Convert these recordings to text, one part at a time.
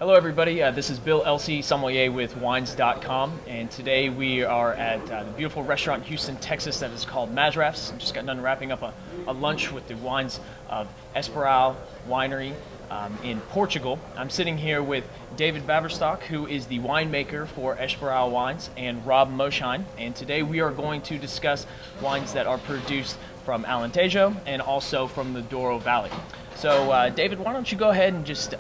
Hello everybody, this is Bill Elsey, sommelier with Wines.com, and today we are at the beautiful restaurant in Houston, Texas that is called Mazraf's. I just got done wrapping up a lunch with the wines of Esporao Winery in Portugal. I'm sitting here with David Baverstock, who is the winemaker for Esporao Wines, and Rob Moshein, and today we are going to discuss wines that are produced from Alentejo and also from the Douro Valley. So David, why don't you go ahead and just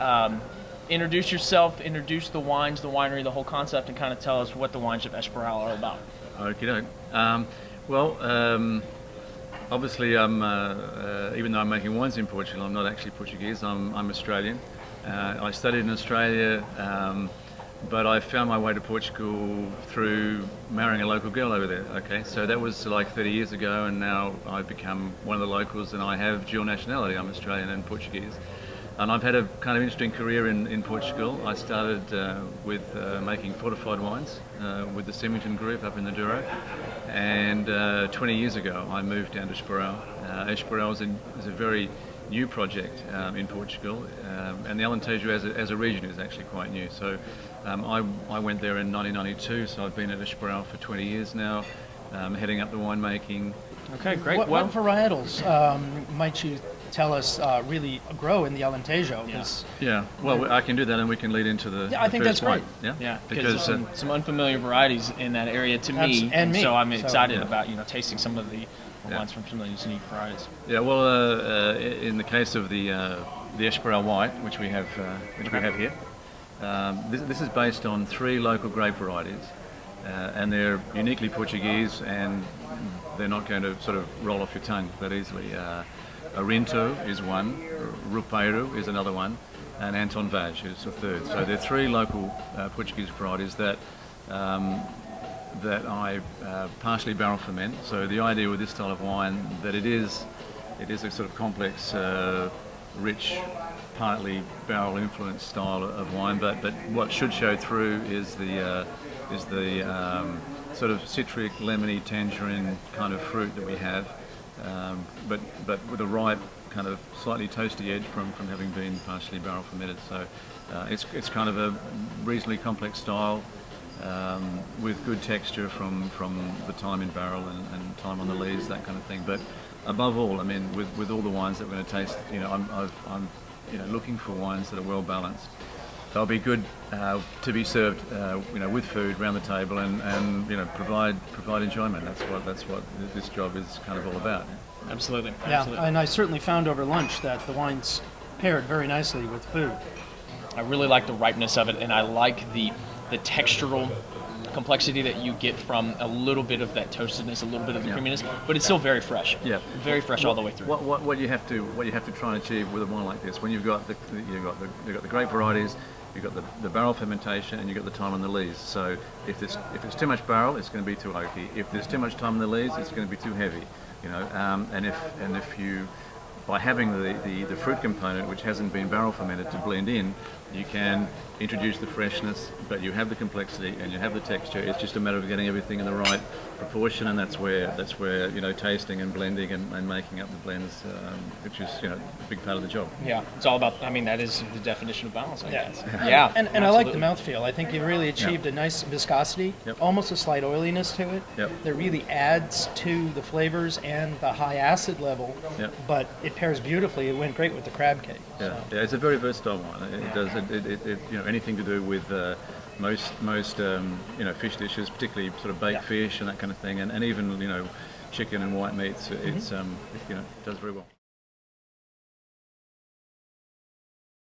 introduce yourself, introduce the wines, the winery, the whole concept, and kind of tell us what the wines of Esporao are about. Okay. Obviously, even though I'm making wines in Portugal, I'm not actually Portuguese. I'm Australian. I studied in Australia, but I found my way to Portugal through marrying a local girl over there. Okay, so that was like 30 years ago, and now I've become one of the locals, and I have dual nationality. I'm Australian and Portuguese. And I've had a kind of interesting career in Portugal. I started with making fortified wines with the Symington Group up in the Douro. And 20 years ago, I moved down to Esporao. Esporao is a very new project in Portugal, and the Alentejo as a region is actually quite new. So I went there in 1992, so I've been at Esporao for 20 years now, heading up the winemaking. Okay, great. What varietals might you tell us really grow in the Alentejo? Yeah, well, I can do that, and we can lead into the I think that's great. Yeah, because some unfamiliar varieties in that area to me, and so I'm excited yeah. about tasting some of the wines from some of these unique varieties. Yeah, well, in the case of the Esporao White, which we have here, this is based on 3 local grape varieties, and they're uniquely Portuguese, and they're not going to sort of roll off your tongue that easily. Arinto is one, Rupeiro is another one, and Anton Vaz is a third. So they're 3 local Portuguese varieties that I partially barrel ferment. So the idea with this style of wine that it is a sort of complex, rich, partly barrel influenced style of wine. But what should show through is the sort of citric, lemony, tangerine kind of fruit that we have. But with a ripe, kind of slightly toasty edge from having been partially barrel fermented. So it's kind of a reasonably complex style with good texture from the time in barrel and time on the lees, that kind of thing. But above all, I mean, with all the wines that we're going to taste, I'm looking for wines that are well balanced. They'll be good to be served, with food around the table, and provide enjoyment. That's what this job is kind of all about. Absolutely. Yeah, and I certainly found over lunch that the wines paired very nicely with food. I really like the ripeness of it, and I like the textural complexity that you get from a little bit of that toastedness, a little bit of the creaminess, but it's still very fresh. Yeah, very fresh all the way through. What you have to try and achieve with a wine like this, when you've got the grape varieties, you've got the barrel fermentation, and you've got the time on the lees. So if it's too much barrel, it's going to be too oaky. If there's too much time on the lees, it's going to be too heavy. And if you, by having the fruit component, which hasn't been barrel fermented, to blend in, you can introduce the freshness, but you have the complexity and you have the texture. It's just a matter of getting everything in the right proportion, and that's where tasting and blending and making up the blends, which is a big part of the job. Yeah, it's all about. I mean, that is the definition of balance, I guess. Yeah, and I like the mouthfeel. I think you really achieved a nice viscosity, Yep. almost a slight oiliness to it. Yep. That really adds to the flavors and the high acid level. Yep. But it pairs beautifully. It went great with the crab cake. Yeah, So. yeah, it's a very versatile wine. It does anything to do with most fish dishes, particularly sort of baked fish and that kind of thing, and even chicken and white meats. It does very well.